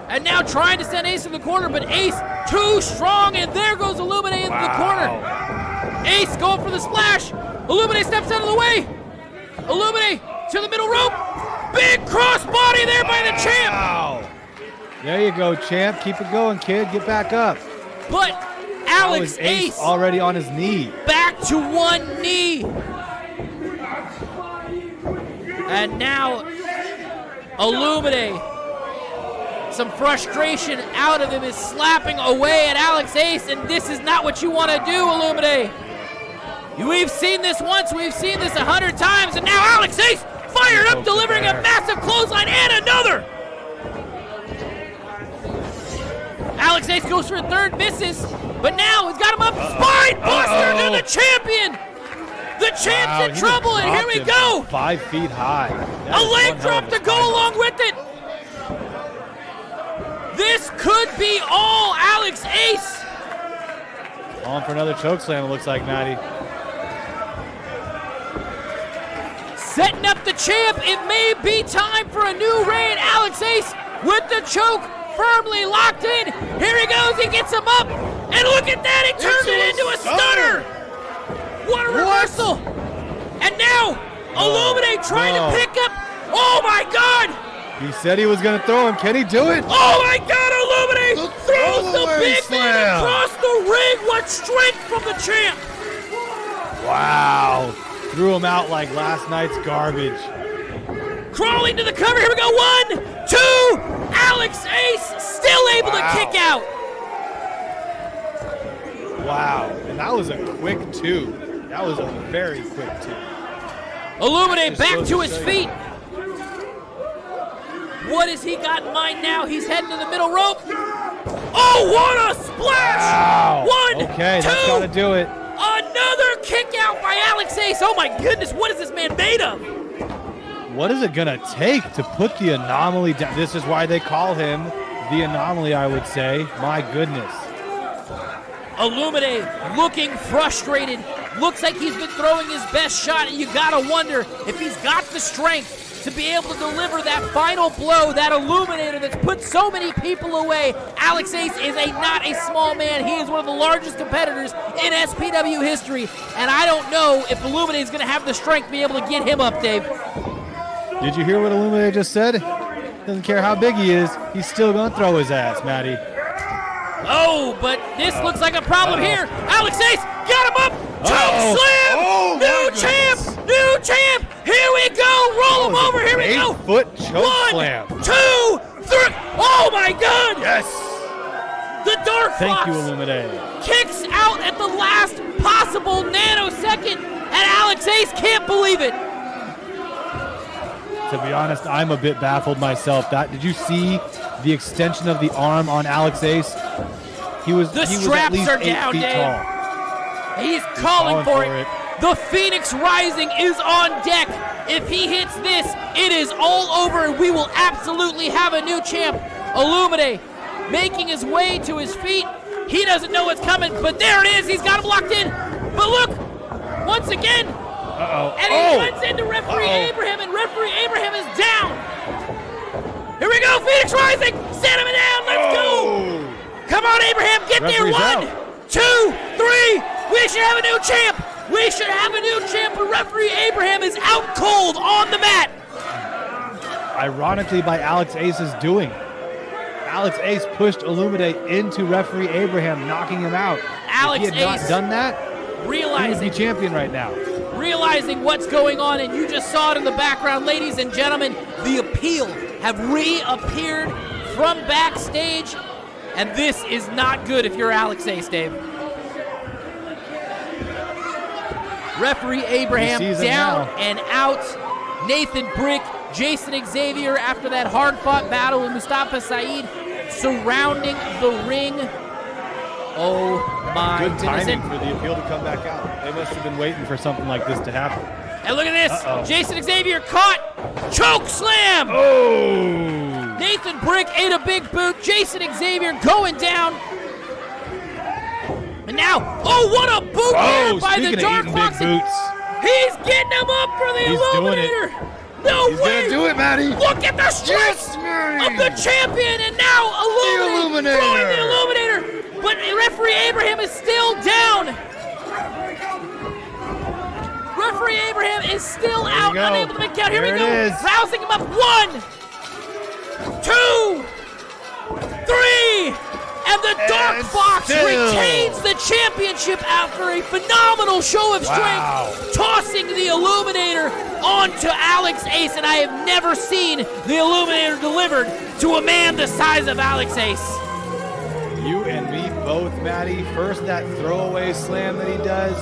and now trying to send Ace in the corner, but Ace too strong, and there goes Olumide into the corner. Ace going for the splash. Olumide steps out of the way. Olumide to the middle rope. Big crossbody there by the champ. Wow. There you go, champ. Keep it going, kid. Get back up. But Alex Ace already on his knee. Back to one knee. And now Olumide, some frustration out of him, is slapping away at Alex Ace, and this is not what you want to do, Olumide. We've seen this once, we've seen this 100 times, and now Alex Ace fired up, delivering a massive clothesline and another. Alex Ace goes for a third, misses, but now he's got him up. Spine buster to the champion. The champ's in trouble, and here we go. 5 feet high. A leg drop to go along with it. This could be all Alex Ace. On for another choke slam, it looks like, Maddie. Setting up the champ. It may be time for a new reign. Alex Ace with the choke firmly locked in. Here he goes. He gets him up. And look at that. He turned it into a stunner. What a reversal. And now Olumide trying to pick up. Oh, my God. He said he was going to throw him. Can he do it? Oh, my God. Olumide throws the big man across the ring. What strength from the champ. Wow. Threw him out like last night's garbage. Crawling to the cover. Here we go. 1, 2. Alex Ace still able to kick out. Wow. And that was a quick 2. That was a very quick 2. Olumide back to his feet. What has he got in mind now? He's heading to the middle rope. Oh, what a splash! Wow. 1, 2. That's got to do it. Another kick out by Alex Ace. Oh, my goodness. What is this man made of? What is it going to take to put the Anomaly down? This is why they call him the Anomaly, I would say. My goodness. Olumide looking frustrated. Looks like he's been throwing his best shot, and you gotta wonder if he's got the strength to be able to deliver that final blow, that Illuminator that's put so many people away. Alex Ace is not a small man. He is one of the largest competitors in SPW history, and I don't know if Olumide is gonna have the strength to be able to get him up, Dave. Did you hear what Olumide just said? Doesn't care how big he is, he's still gonna throw his ass, Matty. Oh, but this looks like a problem here. Alex Ace got him up. Choke slam. New champ. New champ. Here we go. Roll him over. Here we go. 8-foot choke slam. 1, 2, 3. Oh my God. Yes. The Dark Fox. Thank you, Olumide. Kicks out at the last possible nanosecond, and Alex Ace can't believe it. To be honest, I'm a bit baffled myself. Did you see the extension of the arm on Alex Ace? He was at least are 8 down, feet Dave. tall. He's calling for it. The Phoenix Rising is on deck. If he hits this, it is all over, and we will absolutely have a new champ. Olumide making his way to his feet. He doesn't know what's coming, but there it is. He's got him locked in. But look, once again, and he runs into referee Abraham, and referee Abraham is down. Here we go, Phoenix Rising. Set him down. Let's go. Come on, Abraham, get there. 1, 2, 3. We should have a new champ. We should have a new champ, but referee Abraham is out cold on the mat. Ironically, by Alex Ace's doing. Alex Ace pushed Olumide into referee Abraham, knocking him out. Alex if he had Ace not done that, he would be champion right now. Realizing what's going on, and you just saw it in the background, ladies and gentlemen, the Appeal have reappeared from backstage, and this is not good if you're Alex Ace, Dave. Referee Abraham down and out. Nathan Brick, Jason Xavier after that hard-fought battle with Mustafa Saed surrounding the ring. Oh my Good goodness. timing for the Appeal to come back out. They must have been waiting for something like this to happen. And look at this. Jason Xavier caught. Choke slam. Oh! Nathan Brick ate a big boot. Jason Xavier going down. And now, what a boot there by the Dark Fox. He's getting him up for the Illuminator. No He's way. He's going to do it, Matty. Look at the strength of the champion. And now Illuminator throwing the Illuminator. But referee Abraham is still down. Referee Abraham is still out, unable to make count. Here we go. Rousing him up. 1, 2, 3. And the Dark Fox retains the championship after a phenomenal show of strength, tossing the Illuminator onto Alex Ace. And I have never seen the Illuminator delivered to a man the size of Alex Ace. You and me both, Matty. First, that throwaway slam that he does,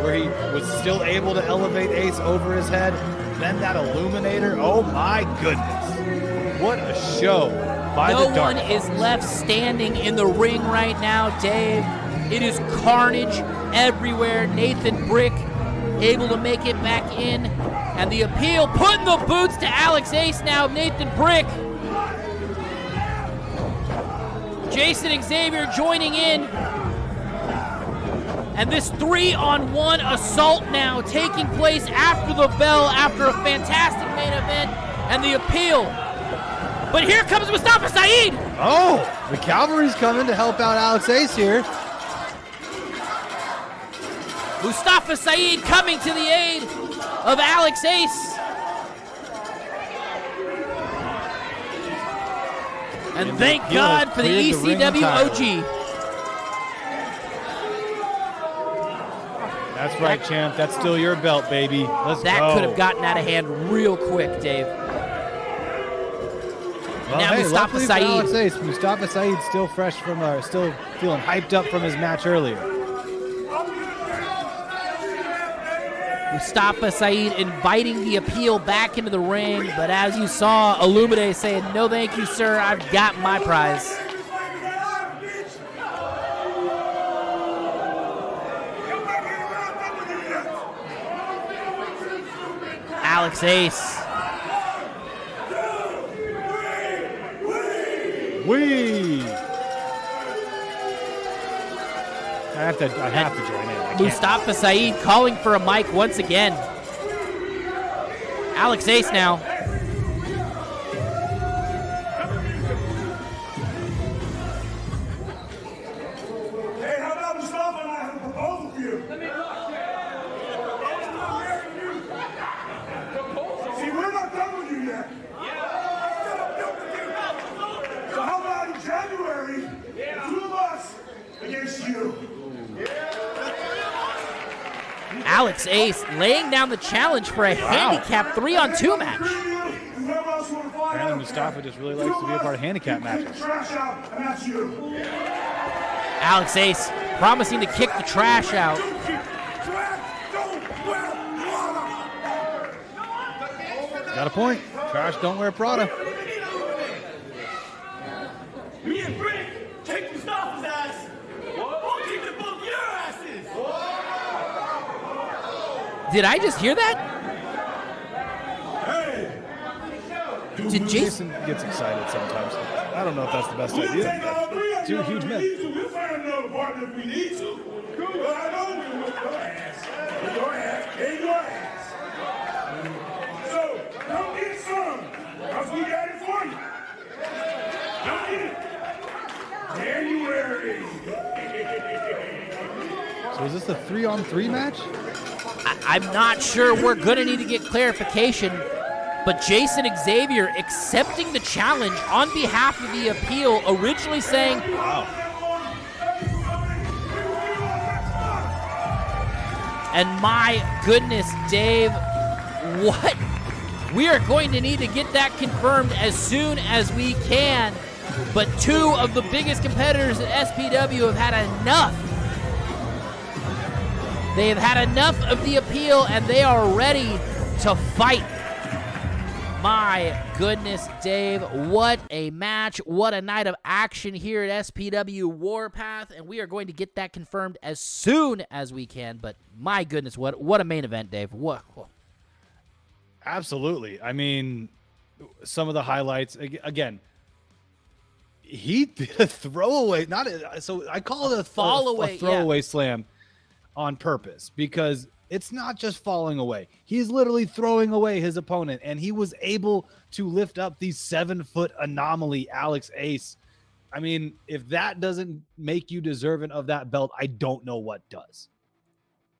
where he was still able to elevate Ace over his head. Then that Illuminator. Oh my goodness. What a show by the Dark Fox. No one is left standing in the ring right now, Dave. It is carnage everywhere. Nathan Brick able to make it back in. And the Appeal putting the boots to Alex Ace now. Nathan Brick. Jason Xavier joining in. And this 3-on-1 assault now taking place after the bell, after a fantastic main event, and the Appeal. But here comes Mustafa Saed. Oh, the Cavalry's coming to help out Alex Ace here. Mustafa Saed coming to the aid of Alex Ace. And thank God for the ECW OG. That's right, champ. That's still your belt, baby. Let's go. That could have gotten out of hand real quick, Dave. Well, now hey, Mustafa Saed. Alex Ace. Mustafa Saed's still fresh from, still feeling hyped up from his match earlier. Mustafa Saed inviting the Appeal back into the ring, but as you saw, Olumide saying, "No, thank you, sir. I've got my prize." Alex Ace Wee! I have to join in. I can't. Mustafa Saed calling for a mic once again. Alex Ace now. Hey, how about Mustafa and I have a proposal for you? Let me talk to you. See, we're not done with you yet. I'm still up with you. So how about in January, the two of us against you? Alex Ace laying down the challenge for a handicap 3-on-2 match. Apparently Mustafa just really likes to be a part of handicap matches. Trash out, and that's you. Alex Ace promising to kick the trash out. Got a point. Trash don't wear Prada. Me and Brick take Mustafa's ass. We'll kick the both your asses. Did I just hear that? Did Jason? Gets excited sometimes. I don't know if that's the best idea. Two huge men. We'll find another partner if we need to. But I know we will your ass. In your ass. In your ass. So, come get some. Because we got it for you. Come get it. January. So is this a 3-on-3 match? I'm not sure. We're going to need to get clarification. But Jason Xavier accepting the challenge on behalf of the appeal, originally saying, and my goodness, Dave, what? We are going to need to get that confirmed as soon as we can. But two of the biggest competitors at SPW have had enough. They have had enough of the appeal, and they are ready to fight. My goodness, Dave, what a match. What a night of action here at SPW Warpath, and we are going to get that confirmed as soon as we can. But my goodness, what a main event, Dave. What? Absolutely. I mean, some of the highlights, again, he did a throwaway, so I call it a throwaway slam on purpose, because it's not just falling away. He's literally throwing away his opponent, and he was able to lift up the 7-foot Anomaly, Alex Ace. I mean, if that doesn't make you deserving of that belt, I don't know what does.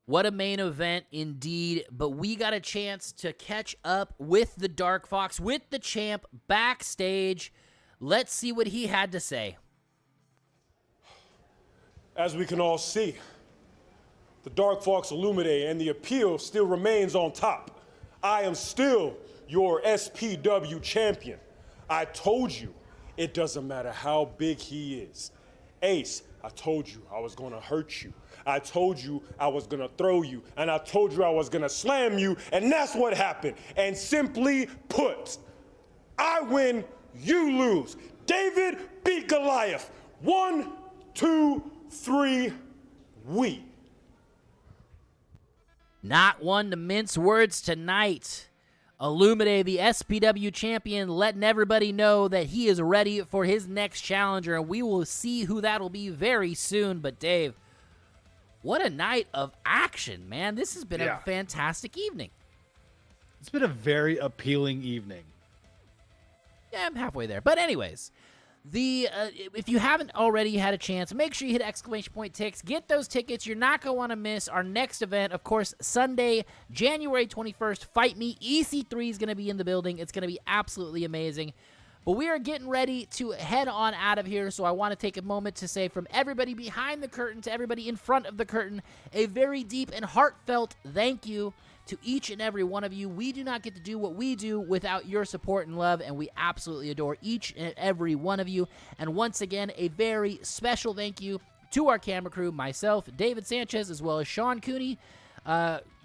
What a main event indeed, but we got a chance to catch up with the Dark Fox, with the champ backstage. Let's see what he had to say. As we can all see, the Dark Fox Olumide and the appeal still remains on top. I am still your SPW champion. I told you, it doesn't matter how big he is. Ace, I told you I was gonna hurt you. I told you I was gonna throw you, and I told you I was gonna slam you, and that's what happened. And simply put, I win, you lose. David beat Goliath. 1, 2, 3, we. Not one to mince words tonight. Olumide, the SPW champion, letting everybody know that he is ready for his next challenger, and we will see who that'll be very soon. But Dave, what a night of action, man. This has been a fantastic evening. It's been a very appealing evening. Yeah, I'm halfway there. But anyways, if you haven't already had a chance, make sure you hit !TICKS. Get those tickets. You're not going to want to miss our next event. Of course, Sunday, January 21st, Fight Me. EC3 is going to be in the building. It's going to be absolutely amazing. But we are getting ready to head on out of here, so I want to take a moment to say, from everybody behind the curtain to everybody in front of the curtain, a very deep and heartfelt thank you to each and every one of you. We do not get to do what we do without your support and love, and we absolutely adore each and every one of you. And once again, a very special thank you to our camera crew, myself, David Sanchez, as well as Sean Cooney,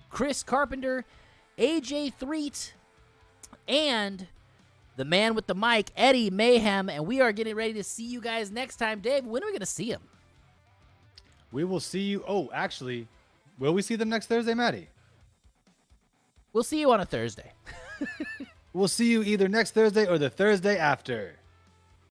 Chris Carpenter, AJ Threet, and the man with the mic, Eddie Mayhem. And we are getting ready to see you guys next time. Dave, when are we going to see him? We will see you. Oh, actually, will we see them next Thursday, Maddie? We'll see you on a Thursday. We'll see you either next Thursday or the Thursday after.